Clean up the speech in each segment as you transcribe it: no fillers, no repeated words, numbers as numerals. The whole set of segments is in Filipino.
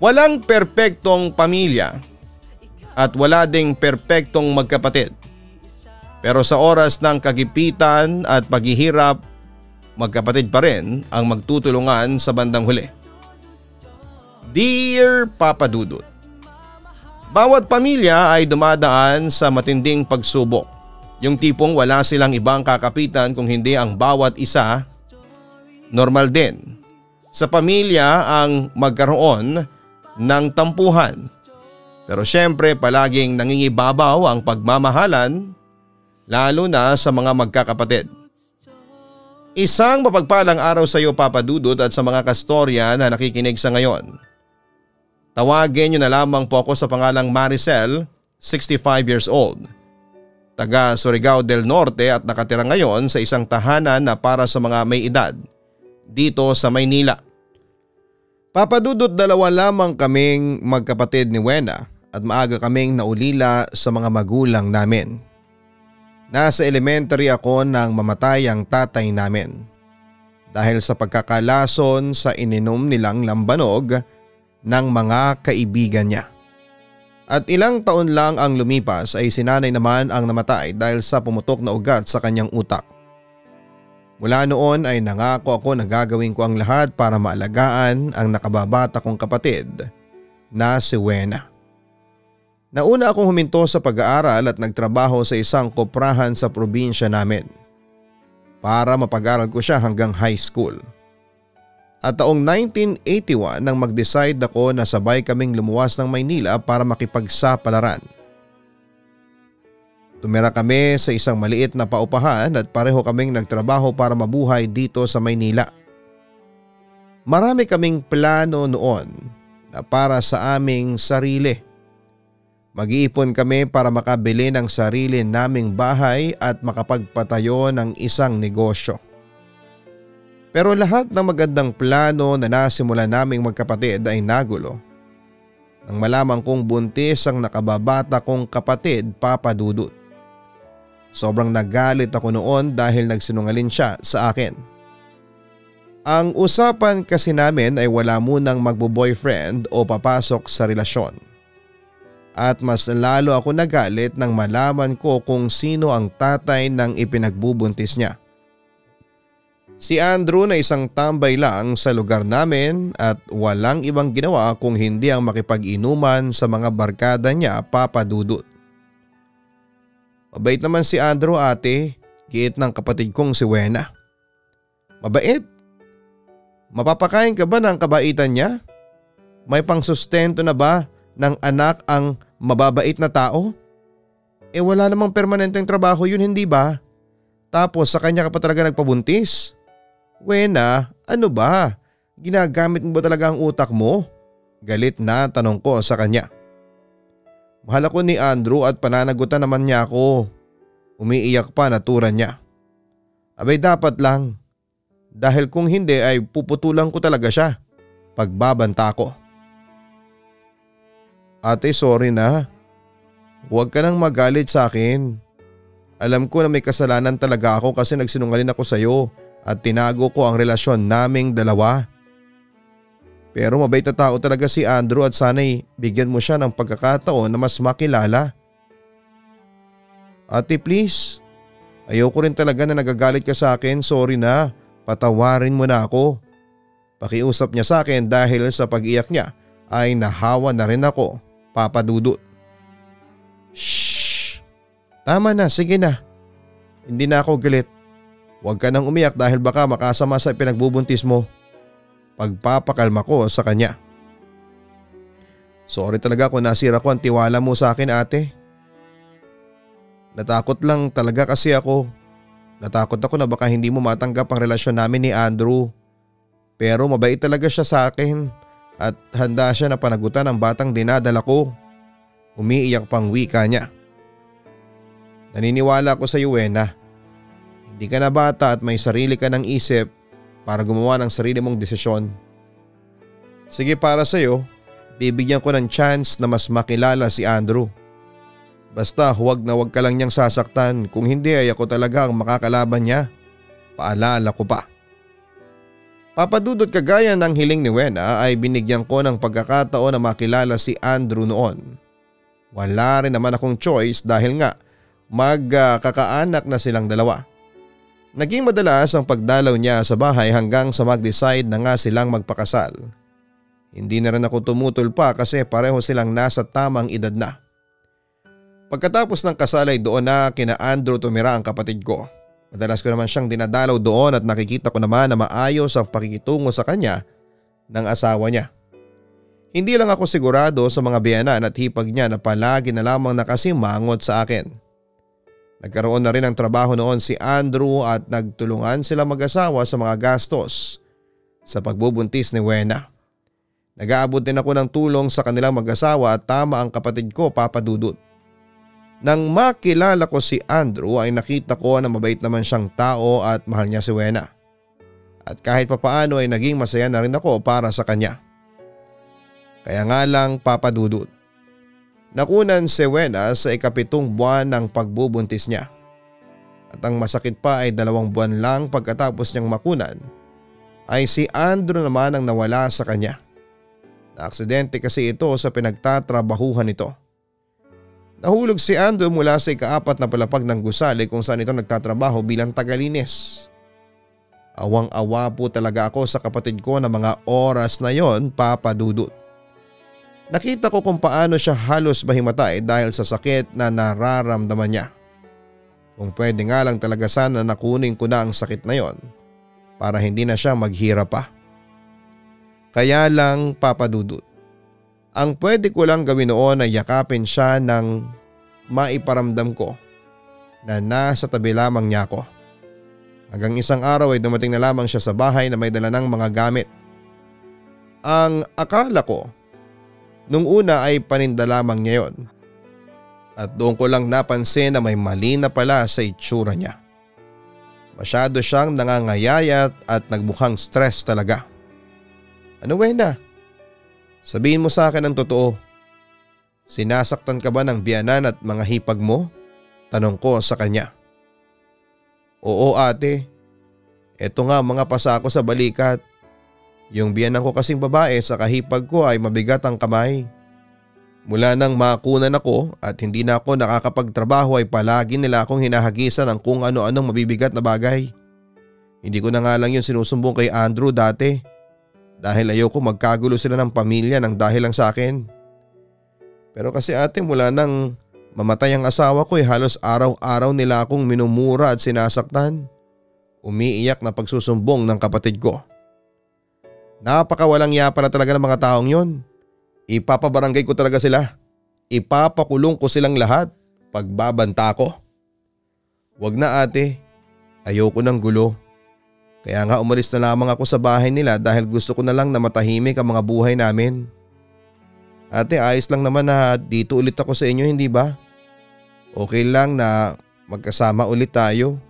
Walang perpektong pamilya at wala ding perpektong magkapatid. Pero sa oras ng kagipitan at paghihirap, magkapatid pa rin ang magtutulungan sa bandang huli. Dear Papa Dudut, bawat pamilya ay dumadaan sa matinding pagsubok. Yung tipong wala silang ibang kakapitan kung hindi ang bawat isa. Normal din sa pamilya ang magkaroon ng tampuhan. Pero syempre palaging nangingibabaw ang pagmamahalan, lalo na sa mga magkakapatid. Isang mapagpalang araw sa iyo, Papa Dudut, at sa mga kastorya na nakikinig sa ngayon. Tawagin niyo na lamang po ako sa pangalang Maricel, 65 years old. Taga Surigao del Norte at nakatira ngayon sa isang tahanan na para sa mga may edad dito sa Maynila. Papa Dudut, dalawa lamang kaming magkapatid ni Wena at maaga kaming naulila sa mga magulang namin. Nasa elementary ako nang mamatay ang tatay namin dahil sa pagkakalason sa ininom nilang lambanog ng mga kaibigan niya. At ilang taon lang ang lumipas ay sinanay naman ang namatay dahil sa pumutok na ugat sa kanyang utak. Mula noon ay nangako ako na gagawin ko ang lahat para maalagaan ang nakababata kong kapatid na si Wena. Nauna akong huminto sa pag-aaral at nagtrabaho sa isang koprahan sa probinsya namin para mapag-aral ko siya hanggang high school. At taong 1981 nang mag-decide ako na sabay kaming lumuwas ng Maynila para makipagsapalaran. Tumira kami sa isang maliit na paupahan at pareho kaming nagtrabaho para mabuhay dito sa Maynila. Marami kaming plano noon na para sa aming sarili. Mag-iipon kami para makabili ng sarili naming bahay at makapagpatayo ng isang negosyo. Pero lahat ng magandang plano na nasimulan naming magkapatid ay nagulo nang malaman kong buntis ang nakababata kong kapatid, Papa Dudut. Sobrang nagalit ako noon dahil nagsinungaling siya sa akin. Ang usapan kasi namin ay wala munang magbo-boyfriend o papasok sa relasyon. At mas lalo ako nagalit nang malaman ko kung sino ang tatay ng ipinagbubuntis niya. Si Andrew na isang tambay lang sa lugar namin at walang ibang ginawa kung hindi ang makipag-inuman sa mga barkada niya, Papa Dudut. Mabait naman si Andrew, ate, giit ng kapatid kong si Wena. Mabait? Mapapakain ka ba ng kabaitan niya? May pangsustento na ba ng anak ang mababait na tao? Wala namang permanenteng trabaho yun, hindi ba? Tapos sa kanya ka pa talaga nagpabuntis? Wena, ano ba? Ginagamit mo ba talaga ang utak mo? Galit na tanong ko sa kanya. Mahal ako ni Andrew at pananagutan naman niya ako. Umiiyak pa naturan niya. Abay dapat lang. Dahil kung hindi ay puputulan ko talaga siya. Pagbabanta ko. Ate, sorry na. Huwag ka nang magalit sa akin. Alam ko na may kasalanan talaga ako kasi nagsinungaling ako sa iyo at tinago ko ang relasyon naming dalawa. Pero mabait na tao talaga si Andrew at sana'y bigyan mo siya ng pagkakataon na mas makilala. Ate, please. Ayoko rin talaga na nagagalit ka sa akin. Sorry na. Patawarin mo na ako. Pakiusap niya sa akin dahil sa pag-iyak niya ay nahawa na rin ako, Papa Dudut. Shhh. Tama na, sige na. Hindi na ako galit. Huwag ka nang umiyak dahil baka makasama sa pinagbubuntis mo. Pagpapakalma ko sa kanya. Sorry talaga kung nasira ko ang tiwala mo sa akin, ate. Natakot lang talaga kasi ako. Natakot ako na baka hindi mo matanggap ang relasyon namin ni Andrew. Pero mabait talaga siya sa akin at handa siya na panagutan ang batang dinadala ko. Umiiyak pang wika niya. Naniniwala ko sa iyo, Wena. Hindi ka na bata at may sarili ka ng isip para gumawa ng sarili mong desisyon. Sige, para sa iyo, bibigyan ko ng chance na mas makilala si Andrew. Basta huwag na huwag ka lang niyang sasaktan, kung hindi ay ako talaga ang makakalaban niya. Paalala ko pa. Papadudot, kagaya ng hiling ni Wena ay binigyan ko ng pagkakataon na makilala si Andrew noon. Wala rin naman akong choice dahil nga magkakaanak na silang dalawa. Naging madalas ang pagdalaw niya sa bahay hanggang sa mag-decide na nga silang magpakasal. Hindi na rin ako tumutol pa kasi pareho silang nasa tamang edad na. Pagkatapos ng kasal ay doon na kina Andrew tumira ang kapatid ko. Madalas ko naman siyang dinadalaw doon at nakikita ko naman na maayos ang pakikitungo sa kanya ng asawa niya. Hindi lang ako sigurado sa mga biyanan at hipag niya na palagi na lamang nakasimangot sa akin. Nagkaroon na rin ng trabaho noon si Andrew at nagtulungan sila mag-asawa sa mga gastos sa pagbubuntis ni Wena. Nag-aabot din ako ng tulong sa kanilang mag-asawa at tama ang kapatid ko, Papa Dudut. Nang makilala ko si Andrew ay nakita ko na mabait naman siyang tao at mahal niya si Wena. At kahit papaano ay naging masaya na rin ako para sa kanya. Kaya nga lang, Papa Dudut, nakunan si Wena sa ika-7 buwan ng pagbubuntis niya. At ang masakit pa ay 2 buwan lang pagkatapos niyang makunan ay si Andrew naman ang nawala sa kanya. Naaksidente kasi ito sa pinagtatrabahuhan nito. Nahulog si Andrew mula sa ika-4 na palapag ng gusali kung saan ito nagtatrabaho bilang tagalinis. Awang-awa po talaga ako sa kapatid ko na mga oras na yon, Papa Dudut. Nakita ko kung paano siya halos mahimatay dahil sa sakit na nararamdaman niya. Kung pwede nga lang talaga sana nakunin ko na ang sakit na yon para hindi na siya maghirap pa. Kaya lang, Papa Dudut, ang pwede ko lang gawin noon ay yakapin siya nang maiparamdam ko na nasa tabi lamang niya ako. Hanggang isang araw ay dumating na lamang siya sa bahay na may dala ng mga gamit. Ang akala ko nung una ay paninda lamang niya yon. At doon ko lang napansin na may mali na pala sa itsura niya. Masyado siyang nangangayayat at nagmukhang stress talaga. Ano, Wena? Sabihin mo sa akin ang totoo. Sinasaktan ka ba ng biyanan at mga hipag mo? Tanong ko sa kanya. Oo, ate. Eto nga mga pasako sa balikat. Yung biyanan ko kasing babae sa kahipag ko ay mabigat ang kamay. Mula nang makunan ako at hindi na ako nakakapagtrabaho ay palagi nila akong hinahagisan ng kung ano-anong mabibigat na bagay. Hindi ko na nga lang yun sinusumbong kay Andrew dati. Dahil ayoko magkagulo sila ng pamilya ng dahil lang sa akin. Pero kasi ate, mula nang mamatay ang asawa ko ay halos araw-araw nila akong minumura at sinasaktan. Umiiyak na pagsusumbong ng kapatid ko. Napakawalang iya pala talaga ng mga taong yon. Ipapabarangay ko talaga sila. Ipapakulong ko silang lahat. Pagbabanta ko. Wag na ate. Ayoko ng gulo. Kaya nga umalis na lamang ako sa bahay nila dahil gusto ko na lang na matahimik ang mga buhay namin. Ate, ayos lang naman na dito ulit ako sa inyo, hindi ba? Okay lang na magkasama ulit tayo.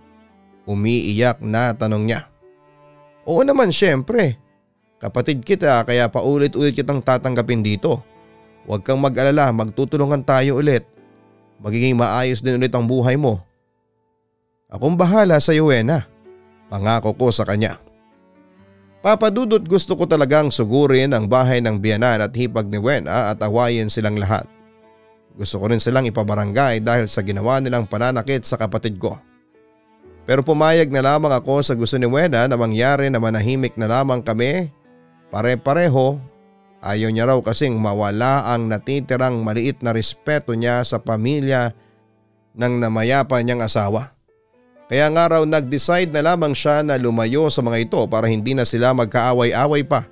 Umiiyak na tanong niya. Oo naman, syempre. Kapatid kita kaya paulit-ulit kitang tatanggapin dito. Huwag kang mag-alala, magtutulungan tayo ulit. Magiging maayos din ulit ang buhay mo. Akong bahala sa iyo, Wena. Pangako ko sa kanya. Papa Dudut, gusto ko talagang sugurin ang bahay ng biyanan at hipag ni Wena at awayin silang lahat. Gusto ko rin silang ipabarangay dahil sa ginawa nilang pananakit sa kapatid ko. Pero pumayag na lamang ako sa gusto ni Wena na mangyari na manahimik na lamang kami. Pare-pareho. Ayaw niya raw kasing mawala ang natitirang maliit na respeto niya sa pamilya ng namayapa niyang asawa. Kaya nga raw nag-decide na lamang siya na lumayo sa mga ito para hindi na sila magkaaway-away pa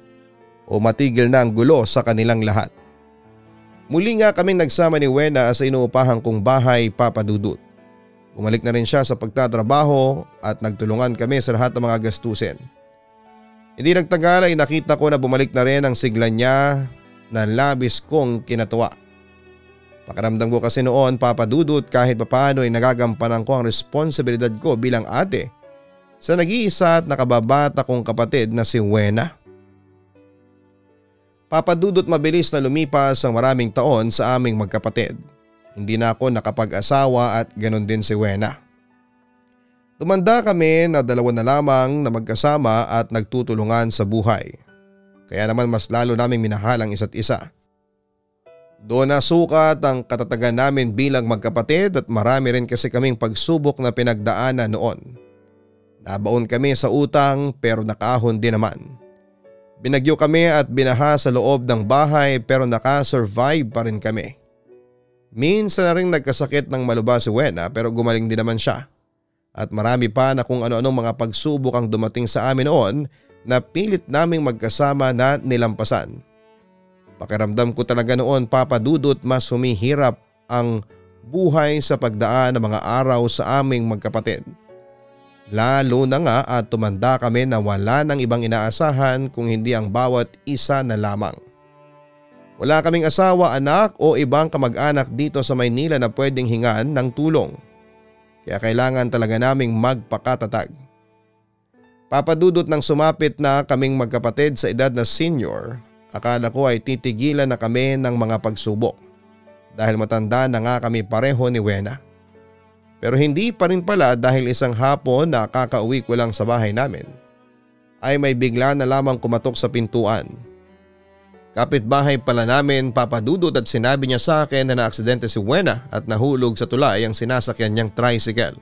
o matigil na ang gulo sa kanilang lahat. Muli nga kaming nagsama ni Wena sa inuupahan kong bahay, Papa Dudut. Bumalik na rin siya sa pagtatrabaho at nagtulungan kami sa lahat ng mga gastusin. Hindi nagtagal ay nakita ko na bumalik na rin ang sigla niya na labis kong kinatuwa. Pakiramdam ko kasi noon, Papa Dudut, kahit papaano ay nagagampanan ko ang responsibilidad ko bilang ate sa nag-iisa at nakababata kong kapatid na si Wena. Papa Dudut, mabilis na lumipas ang maraming taon sa aming magkapatid. Hindi na ako nakapag-asawa at ganon din si Wena. Tumanda kami na dalawa na lamang na magkasama at nagtutulungan sa buhay. Kaya naman mas lalo naming minahal ang isa't isa. Doon nasukat ang katatagan namin bilang magkapatid at marami rin kasi kaming pagsubok na pinagdaanan noon. Nabaon kami sa utang pero nakahon din naman. Binagyo kami at binaha sa loob ng bahay pero nakasurvive pa rin kami. Minsan na rin nagkasakit ng malubha si Wena pero gumaling din naman siya. At marami pa na kung ano-anong mga pagsubok ang dumating sa amin noon na pilit naming magkasama na nilampasan. Pakiramdam ko talaga noon, Papa Dudut, mas humihirap ang buhay sa pagdaan ng mga araw sa aming magkapatid. Lalo na nga at tumanda kami na wala nang ibang inaasahan kung hindi ang bawat isa na lamang. Wala kaming asawa, anak o ibang kamag-anak dito sa Maynila na pwedeng hingan ng tulong. Kaya kailangan talaga naming magpakatatag. Papa Dudut, nang sumapit na kaming magkapatid sa edad na senior, akala ko ay titigilan na kami ng mga pagsubok dahil matanda na nga kami pareho ni Wena. Pero hindi pa rin pala dahil isang hapon na kakauwi ko lang sa bahay namin ay may bigla na lamang kumatok sa pintuan. Kapitbahay pala namin, Papa Dudut, at sinabi niya sa akin na naaksidente si Wena at nahulog sa tulay ang sinasakyan niyang tricycle.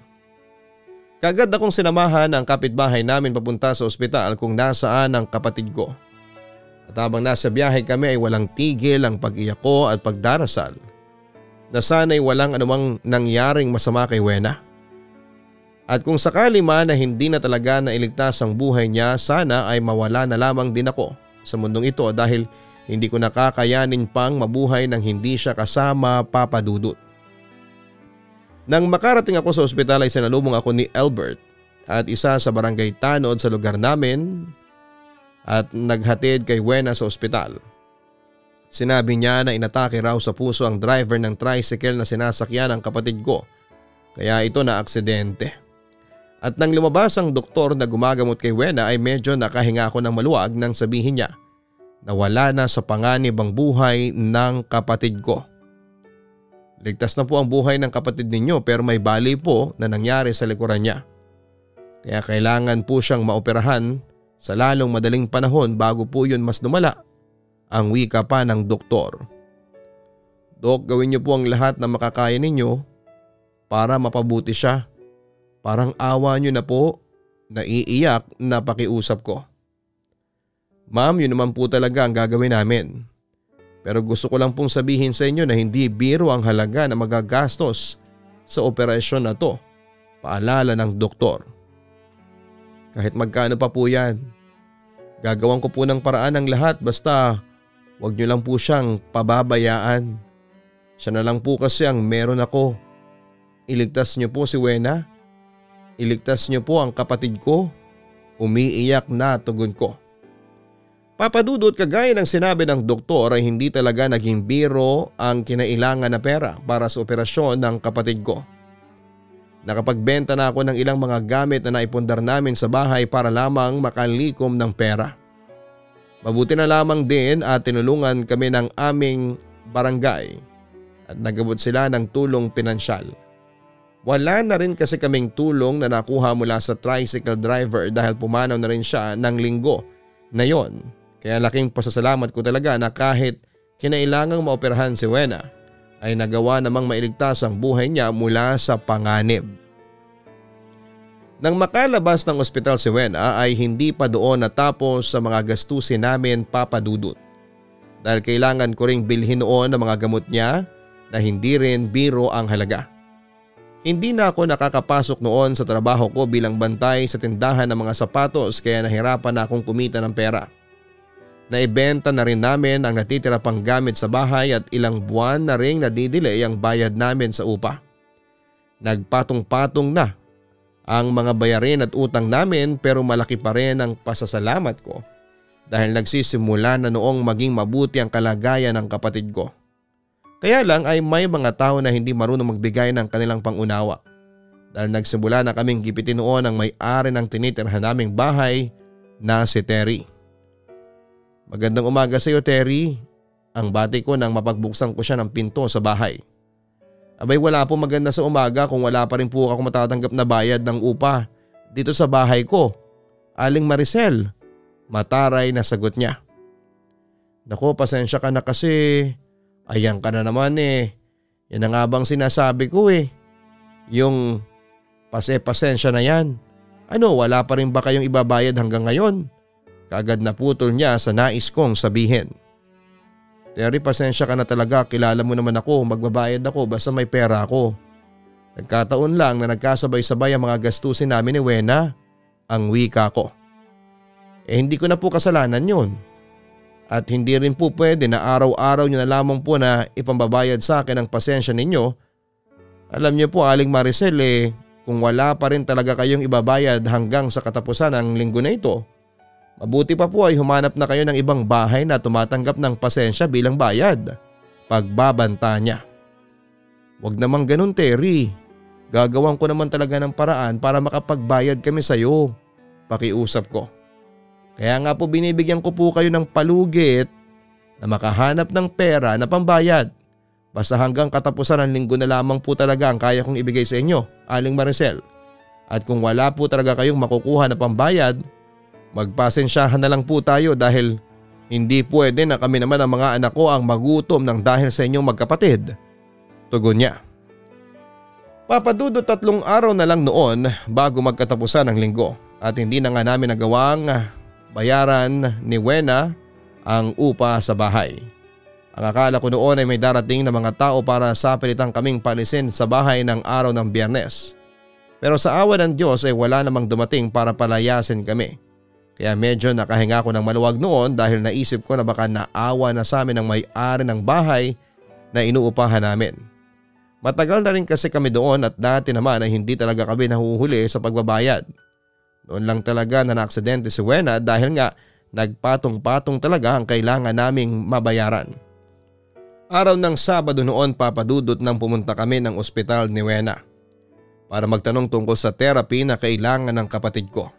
Kagad akong sinamahan ang kapitbahay namin papunta sa ospital kung nasaan ang kapatid ko. At habang nasa biyahe kami ay walang tigil ang pag-iyak ko at pagdarasal na sana'y walang anumang nangyaring masama kay Wena. At kung sakali man na hindi na talaga nailigtas ang buhay niya, sana ay mawala na lamang din ako sa mundong ito dahil hindi ko nakakayanin pang mabuhay nang hindi siya kasama, Papa Dudut. Nang makarating ako sa ospital ay sinalubong ako ni Albert at isa sa barangay tanod sa lugar namin at naghatid kay Wena sa ospital. Sinabi niya na inatake raw sa puso ang driver ng tricycle na sinasakyan ng kapatid ko, kaya ito na aksidente. At nang lumabas ang doktor na gumagamot kay Wena ay medyo nakahinga ako ng maluwag nang sabihin niya na wala na sa panganib ang buhay ng kapatid ko. Ligtas na po ang buhay ng kapatid ninyo pero may bali po na nangyari sa likuran niya. Kaya kailangan po siyang maoperahan sa lalong madaling panahon bago po yun mas lumala, ang wika pa ng doktor. Dok, gawin niyo po ang lahat na makakaya ninyo para mapabuti siya. Parang awa niyo na po, naiiyak na pakiusap ko. Ma'am, yun naman po talaga ang gagawin namin. Pero gusto ko lang pong sabihin sa inyo na hindi biro ang halaga na magagastos sa operasyon na to, paalala ng doktor. Kahit magkano pa po yan, gagawan ko po ng paraan ng lahat basta wag niyo lang po siyang pababayaan. Siya na lang po kasi ang meron ako. Iligtas niyo po si Wena. Iligtas niyo po ang kapatid ko. Umiiyak na tugon ko. Papa Dudut, kagaya ng sinabi ng doktor ay hindi talaga naging biro ang kinailangan na pera para sa operasyon ng kapatid ko. Nakapagbenta na ako ng ilang mga gamit na naipundar namin sa bahay para lamang makalikom ng pera. Mabuti na lamang din at tinulungan kami ng aming barangay at nagabot sila ng tulong pinansyal. Wala na rin kasi kaming tulong na nakuha mula sa tricycle driver dahil pumanaw na rin siya ng linggo na yon. Kaya laking pasasalamat ko talaga na kahit kinailangang maoperahan si Wena ay nagawa namang mailigtas ang buhay niya mula sa panganib. Nang makalabas ng ospital si Wena ay hindi pa doon natapos sa mga gastusin namin, Papa Dudut. Dahil kailangan ko ring bilhin noon ang mga gamot niya na hindi rin biro ang halaga. Hindi na ako nakakapasok noon sa trabaho ko bilang bantay sa tindahan ng mga sapatos kaya nahirapan na akong kumita ng pera. Naibenta na rin namin ang natitira pang gamit sa bahay at ilang buwan na ring nadidelay ang bayad namin sa upa. Nagpatong-patong na ang mga bayarin at utang namin pero malaki pa rin ang pasasalamat ko dahil nagsisimula na noong maging mabuti ang kalagayan ng kapatid ko. Kaya lang ay may mga tao na hindi marunong magbigay ng kanilang pangunawa dahil nagsimula na kaming gipitin noon ang may-ari ng tinitirhan naming bahay na si Terry. Magandang umaga sa iyo, Terry. Ang bati ko nang mapagbuksan ko siya ng pinto sa bahay. Abay wala po maganda sa umaga kung wala pa rin po ako matatanggap na bayad ng upa dito sa bahay ko. Aling Maricel, mataray na sagot niya. Naku, pasensya ka na kasi ayan ka na naman eh. Yan ang nga bang sinasabi ko eh. Yung pasensya na yan. Ano, wala pa rin ba kayong ibabayad hanggang ngayon? Kaagad na putol niya sa nais kong sabihin. Terry, pasensya ka na talaga, kilala mo naman ako, magbabayad ako basta may pera ako. Nagkataon lang na nagkasabay-sabay ang mga gastusin namin ni Wena, ang wika ko. Hindi ko na po kasalanan yun. At hindi rin po pwede na araw-araw nyo na lamang po na ipambabayad sa akin ang pasensya ninyo. Alam niyo po Aling Maricel kung wala pa rin talaga kayong ibabayad hanggang sa katapusan ng linggo na ito, mabuti pa po ay humanap na kayo ng ibang bahay na tumatanggap ng pasensya bilang bayad. Pagbabanta niya. Wag namang ganun Terry. Gagawan ko naman talaga ng paraan para makapagbayad kami sa iyo. Pakiusap ko. Kaya nga po binibigyan ko po kayo ng palugit na makahanap ng pera na pambayad. Basta hanggang katapusan ng linggo na lamang po talaga ang kaya kong ibigay sa inyo, Aling Maricel. At kung wala po talaga kayong makukuha na pambayad, magpasensyahan na lang po tayo dahil hindi pwede na kami naman ang mga anak ko ang magutom ng dahil sa inyong magkapatid. Tugon niya. Papadudot 3 araw na lang noon bago magkatapusan ng linggo at hindi na nga namin nagawang bayaran ni Wena ang upa sa bahay. Ang akala ko noon ay may darating na mga tao para sapilitan kaming palisin sa bahay ng araw ng Biyernes. Pero sa awa ng Diyos ay wala namang dumating para palayasin kami. Kaya medyo nakahinga ko ng maluwag noon dahil naisip ko na baka naawa na sa amin ang may-ari ng bahay na inuupahan namin. Matagal na rin kasi kami doon at dati naman ay hindi talaga kami nahuhuli sa pagbabayad. Noon lang talaga na naaksidente si Wena dahil nga nagpatong-patong talaga ang kailangan naming mabayaran. Araw ng Sabado noon papadudot nang pumunta kami ng ospital ni Wena para magtanong tungkol sa therapy na kailangan ng kapatid ko.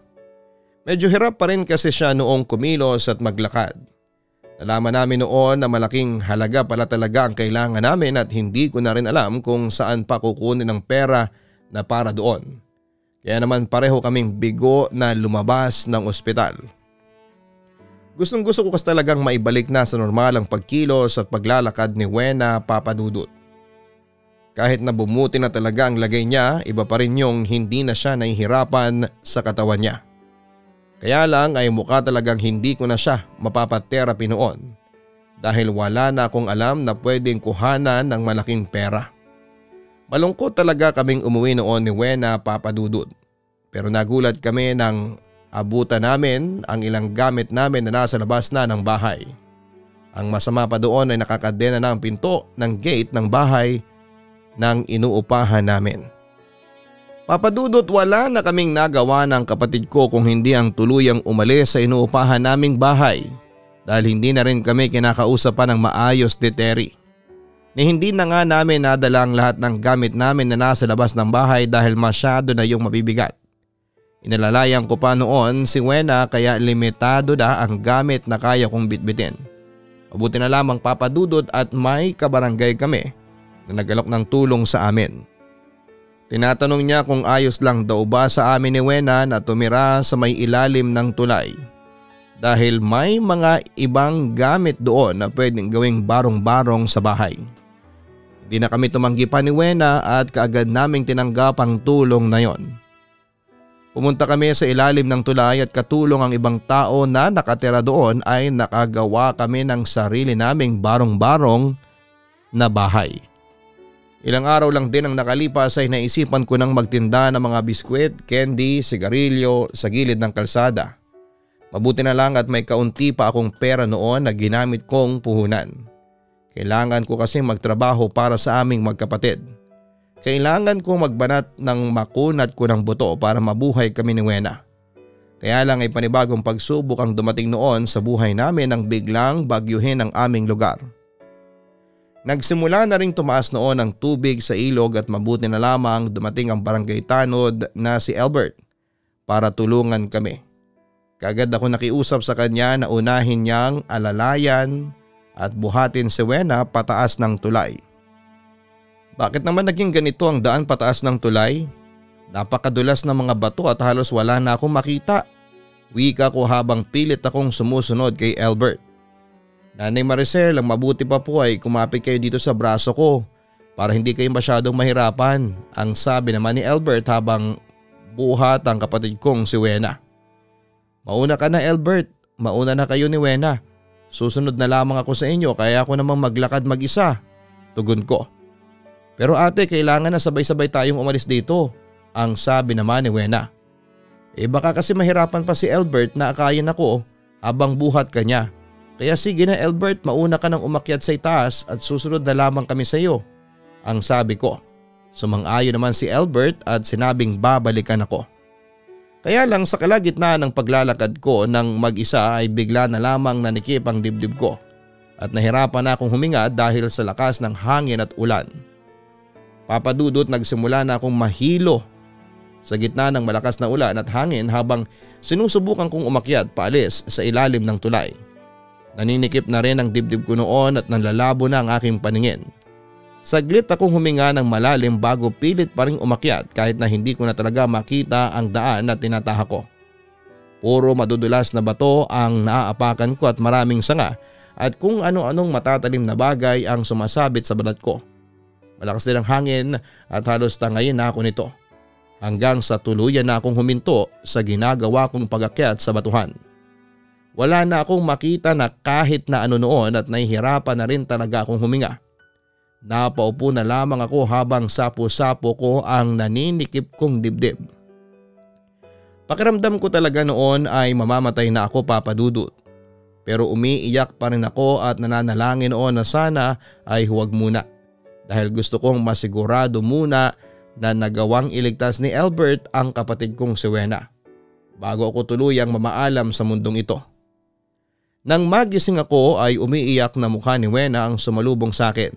Medyo hirap pa rin kasi siya noong kumilos at maglakad. Nalaman namin noon na malaking halaga pala talaga ang kailangan namin at hindi ko na rin alam kung saan pa kukunin ang pera na para doon. Kaya naman pareho kaming bigo na lumabas ng ospital. Gustong-gusto ko kasi talagang maibalik na sa normal ang pagkilos at paglalakad ni Wena papadudot. Kahit na bumuti na talaga ang lagay niya, iba pa rin yung hindi na siya nahihirapan sa katawan niya. Kaya lang ay mukha talagang hindi ko na siya mapapatherapy noon dahil wala na akong alam na pwedeng kuhanan ng malaking pera. Malungkot talaga kaming umuwi noon ni Wena papadudot. Pero nagulat kami nang abutan namin ang ilang gamit namin na nasa labas na ng bahay. Ang masama pa doon ay nakakadena na ang pinto ng gate ng bahay ng inuupahan namin. Papadudot wala na kaming nagawa ng kapatid ko kung hindi ang tuluyang umalis sa inuupahan naming bahay dahil hindi na rin kami kinakausap pa ng maayos ni Terry. Ni hindi na nga namin nadala ang lahat ng gamit namin na nasa labas ng bahay dahil masyado na yung mabibigat. Inalalayan ko pa noon si Wena kaya limitado na ang gamit na kaya kong bitbitin. Mabuti na lamang papadudot at may kabarangay kami na nagalok ng tulong sa amin. Tinatanong niya kung ayos lang daw ba sa amin ni Wena na tumira sa may ilalim ng tulay. Dahil may mga ibang gamit doon na pwedeng gawing barong-barong sa bahay. Hindi na kami tumanggi pa ni Wena at kaagad naming tinanggap ang tulong na yon. Pumunta kami sa ilalim ng tulay at katulong ang ibang tao na nakatira doon ay nakagawa kami ng sarili naming barong-barong na bahay. Ilang araw lang din ang nakalipas ay naisipan ko nang magtinda ng mga biskwit, candy, sigarilyo sa gilid ng kalsada. Mabuti na lang at may kaunti pa akong pera noon na ginamit kong puhunan. Kailangan ko kasi magtrabaho para sa aming magkapatid. Kailangan kong magbanat ng makunat ko ng buto para mabuhay kami ni Wena. Kaya lang ay panibagong pagsubok ang dumating noon sa buhay namin nang biglang bagyuhin ang aming lugar. Nagsimula na ring tumaas noon ang tubig sa ilog at mabuti na lamang dumating ang barangay tanod na si Albert para tulungan kami. Kaagad ako nakiusap sa kanya na unahin niyang alalayan at buhatin si Wena pataas ng tulay. Bakit naman naging ganito ang daan pataas ng tulay? Napakadulas ng mga bato at halos wala na akong makita. Wika ko habang pilit akong sumusunod kay Albert. Nanay Maricel, ang mabuti pa po ay kumapit kayo dito sa braso ko para hindi kayo masyadong mahirapan, ang sabi naman ni Albert habang buhat ang kapatid kong si Wena. Mauna ka na Albert, mauna na kayo ni Wena. Susunod na lamang ako sa inyo kaya ako namang maglakad mag-isa, tugon ko. Pero ate, kailangan na sabay-sabay tayong umalis dito, ang sabi naman ni Wena. Baka kasi mahirapan pa si Albert na akayin ako habang buhat ka niya. Kaya sige na Albert, mauna ka nang umakyat sa itaas at susunod na lamang kami sa iyo, ang sabi ko. Sumang-ayon naman si Albert at sinabing babalikan ako. Kaya lang sa kalagitnaan ng paglalakad ko ng mag-isa ay bigla na lamang nanikip ang dibdib ko at nahirapan na akong huminga dahil sa lakas ng hangin at ulan. Papadudot, nagsimula na akong mahilo sa gitna ng malakas na ulan at hangin habang sinusubukan kong umakyat paalis sa ilalim ng tulay. Naninikip na rin ang dibdib ko noon at nanlalabo na ang aking paningin. Saglit akong huminga ng malalim bago pilit pa ring umakyat kahit na hindi ko na talaga makita ang daan na tinataha ko. Puro madudulas na bato ang naaapakan ko at maraming sanga at kung ano-anong matatalim na bagay ang sumasabit sa balat ko. Malakas din ang hangin at halos tangayin na ako nito. Hanggang sa tuluyan na akong huminto sa ginagawa kong pag-akyat sa batuhan. Wala na akong makita na kahit na ano noon at nahihirapan na rin talaga akong huminga. Napaupo na lamang ako habang sapo-sapo ko ang naninikip kong dibdib. Pakiramdam ko talaga noon ay mamamatay na ako, papadudot. Pero umiiyak pa rin ako at nananalangin noon na sana ay huwag muna. Dahil gusto kong masigurado muna na nagawang iligtas ni Albert ang kapatid kong si Wena bago ako tuluyang mamaalam sa mundong ito. Nang magising ako ay umiiyak na mukha ni Wena ang sumalubong sa akin.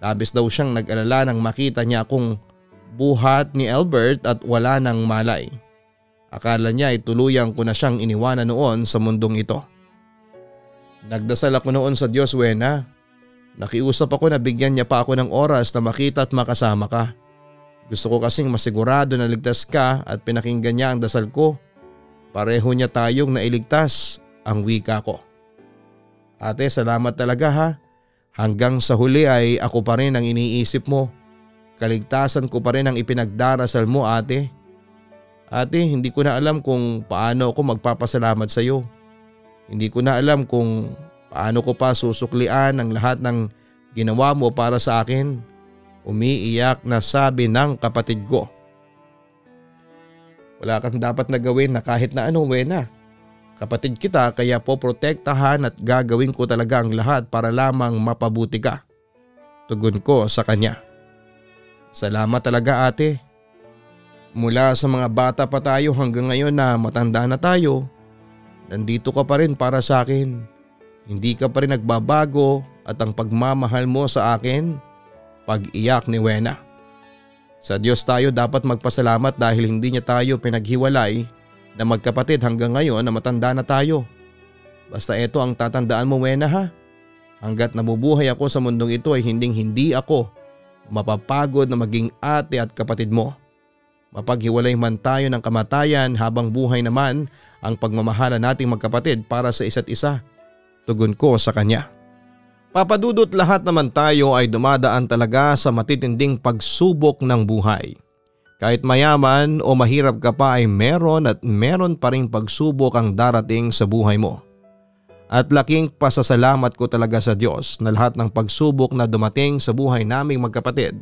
Labis daw siyang nag-alala nang makita niya akong buhat ni Albert at wala nang malay. Akala niya ay tuluyang ko na siyang iniwanan noon sa mundong ito. Nagdasal ako noon sa Diyos, Wena. Nakiusap ako na bigyan niya pa ako ng oras na makita at makasama ka. Gusto ko kasing masigurado na ligtas ka at pinakinggan niya ang dasal ko. Pareho niya tayong nailigtas, ang wika ko. Ate, salamat talaga ha. Hanggang sa huli ay ako pa rin ang iniisip mo. Kaligtasan ko pa rin ang ipinagdarasal mo, ate. Ate, hindi ko na alam kung paano ako magpapasalamat sa iyo. Hindi ko na alam kung paano ko pa susuklian ang lahat ng ginawa mo para sa akin. Umiiyak na sabi ng kapatid ko. Wala kang dapat na gawin na kahit na ano, Wena. Kapatid kita kaya po protektahan at gagawin ko talaga ang lahat para lamang mapabuti ka. Tugon ko sa kanya. Salamat talaga, ate. Mula sa mga bata pa tayo hanggang ngayon na matanda na tayo, nandito ka pa rin para sa akin. Hindi ka pa rin nagbabago at ang pagmamahal mo sa akin, pag-iyak ni Wena. Sa Diyos tayo dapat magpasalamat dahil hindi niya tayo pinaghiwalay na magkapatid hanggang ngayon na matanda na tayo. Basta ito ang tatandaan mo, Wena, ha. Hanggat nabubuhay ako sa mundong ito ay hindi ako mapapagod na maging ate at kapatid mo. Mapaghiwalay man tayo ng kamatayan, habang buhay naman ang pagmamahalan nating magkapatid para sa isa't isa. Tugon ko sa kanya. Papadudot, lahat naman tayo ay dumadaan talaga sa matitinding pagsubok ng buhay. Kahit mayaman o mahirap ka pa ay meron at meron pa ring pagsubok ang darating sa buhay mo. At laking pasasalamat ko talaga sa Diyos na lahat ng pagsubok na dumating sa buhay naming magkapatid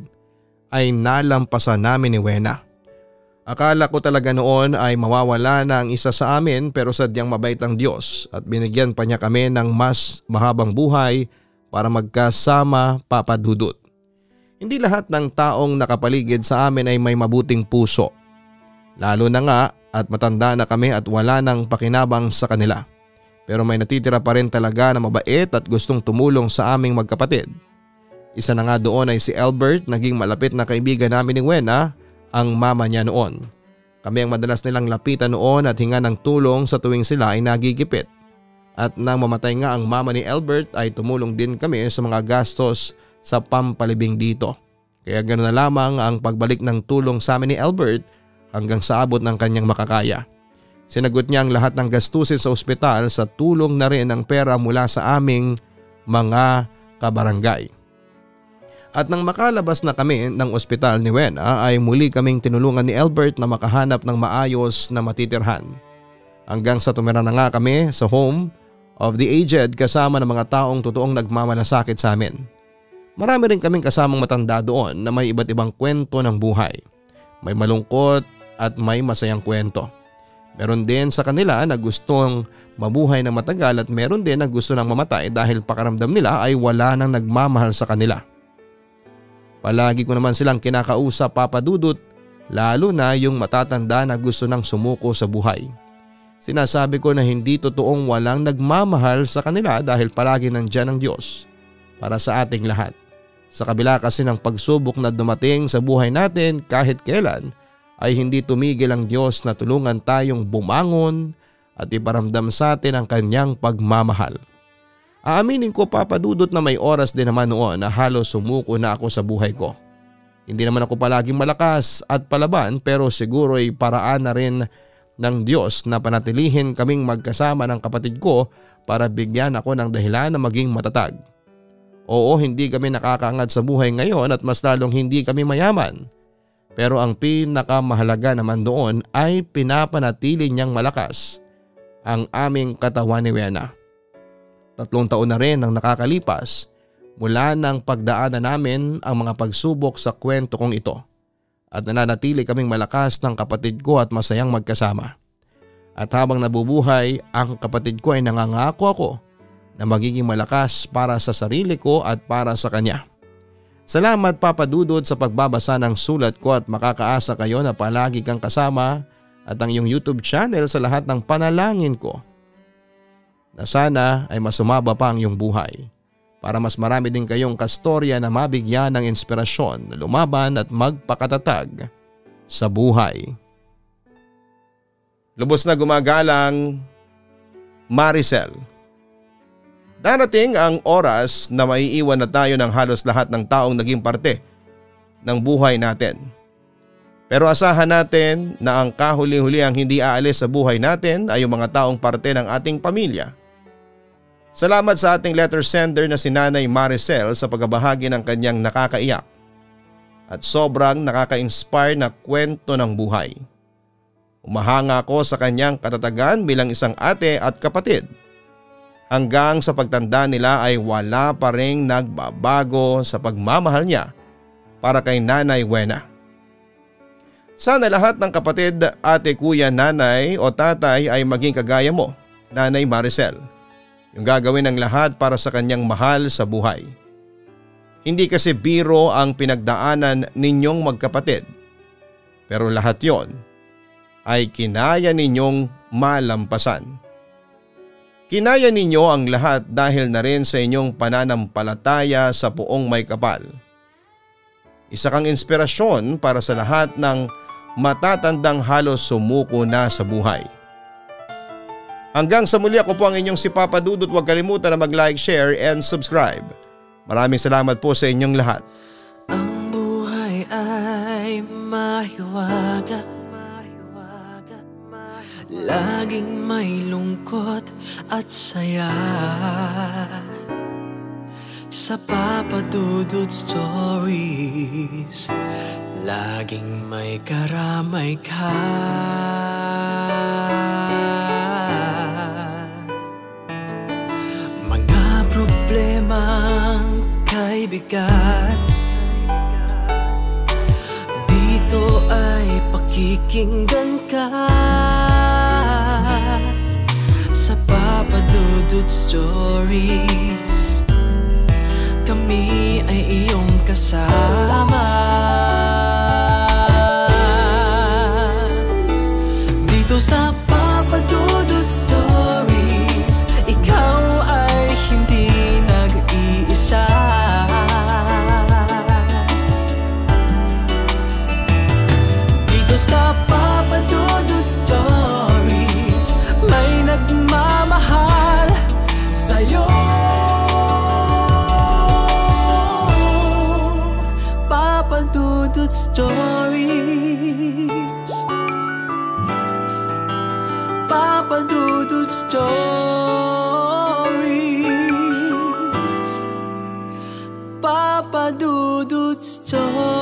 ay nalampasan namin ni Wena. Akala ko talaga noon ay mawawala na ang isa sa amin, pero sadyang mabait ang Diyos at binigyan pa niya kami ng mas mahabang buhay para magkasama, papadudot. Hindi lahat ng taong nakapaligid sa amin ay may mabuting puso. Lalo na nga at matanda na kami at wala nang pakinabang sa kanila. Pero may natitira pa rin talaga na mabait at gustong tumulong sa aming magkapatid. Isa na nga doon ay si Albert, naging malapit na kaibigan namin ni Wena, ang mama niya noon. Kami ang madalas nilang lapitan noon at hinga ng tulong sa tuwing sila ay nagigipit. At nang mamatay nga ang mama ni Albert ay tumulong din kami sa mga gastos sa pampalibing dito. Kaya ganoon na lamang ang pagbalik ng tulong sa amin ni Albert hanggang sa abot ng kanyang makakaya. Sinagot niya ang lahat ng gastusin sa ospital sa tulong na rin ng pera mula sa aming mga kabarangay. At nang makalabas na kami ng ospital ni Wena ay muli kaming tinulungan ni Albert na makahanap ng maayos na matitirhan. Hanggang sa tumira na nga kami sa home of the aged kasama ng mga taong totoong nagmamalasakit sa amin. Marami rin kaming kasamang matanda doon na may iba't ibang kwento ng buhay. May malungkot at may masayang kwento. Meron din sa kanila na gustong mabuhay na matagal at meron din na gusto nang mamatay dahil pakaramdam nila ay wala nang nagmamahal sa kanila. Palagi ko naman silang kinakausap, Papa Dudut, lalo na yung matatanda na gusto nang sumuko sa buhay. Sinasabi ko na hindi totoong walang nagmamahal sa kanila dahil palagi nandyan ang Diyos para sa ating lahat. Sa kabila kasi ng pagsubok na dumating sa buhay natin kahit kailan ay hindi tumigil ang Diyos na tulungan tayong bumangon at iparamdam sa atin ang kanyang pagmamahal. Aaminin ko, Papa Dudut, na may oras din naman noon na halos sumuko na ako sa buhay ko. Hindi naman ako palaging malakas at palaban pero siguro ay paraan na rin ng Diyos na panatilihin kaming magkasama ng kapatid ko para bigyan ako ng dahilan na maging matatag. Oo, hindi kami nakakaangat sa buhay ngayon at mas lalong hindi kami mayaman. Pero ang pinakamahalaga naman doon ay pinapanatili niyang malakas ang aming katawan ni Wena. 3 taon na rin ang nakakalipas mula ng pagdaanan namin ang mga pagsubok sa kwento kong ito. At nananatili kaming malakas ng kapatid ko at masayang magkasama. At habang nabubuhay ang kapatid ko ay nangangako ako na magiging malakas para sa sarili ko at para sa kanya. Salamat, Papa Dudut, sa pagbabasa ng sulat ko at makakaasa kayo na palagi kang kasama at ang iyong YouTube channel sa lahat ng panalangin ko. Na sana ay masumaba pa ang iyong buhay para mas marami din kayong kastorya na mabigyan ng inspirasyon na lumaban at magpakatatag sa buhay. Lubos na gumagalang Maricel. Darating ang oras na maiiwan na tayo ng halos lahat ng taong naging parte ng buhay natin. Pero asahan natin na ang kahuli-huli ang hindi aalis sa buhay natin ay yung mga taong parte ng ating pamilya. Salamat sa ating letter sender na si Nanay Maricel sa pagbabahagi ng kanyang nakakaiyak at sobrang nakaka-inspire na kwento ng buhay. Umahanga ako sa kanyang katatagan bilang isang ate at kapatid. Hanggang sa pagtanda nila ay wala pa ring nagbabago sa pagmamahal niya para kay Nanay Wena. Sana lahat ng kapatid, ate, kuya, nanay o tatay ay maging kagaya mo, Nanay Maricel. Yung gagawin ng lahat para sa kanyang mahal sa buhay. Hindi kasi biro ang pinagdaanan ninyong magkapatid. Pero lahat yon ay kinaya ninyong malampasan. Kinaya ninyo ang lahat dahil na rin sa inyong pananampalataya sa Poong May Kapal. Isa kang inspirasyon para sa lahat ng matatandang halos sumuko na sa buhay. Hanggang sa muli, ako po ang inyong si Papa Dudut. Huwag kalimutan na mag-like, share and subscribe. Maraming salamat po sa inyong lahat. Ang buhay ay mahiwaga, laging may lungkot at saya. Sa Papa Dudut Stories, laging may karamay ka. Mga problemang kay bigat, dito ay pakikinggan ka. Sa Papa Dudut Stories, kami ay iyong kasama. Dito sa Papa Dudut Stories, ikaw ay hindi nag-iisa. Dito sa Papa Dudut Stories, may nagmamahal sa'yo. Papa Papa Dudut Stories.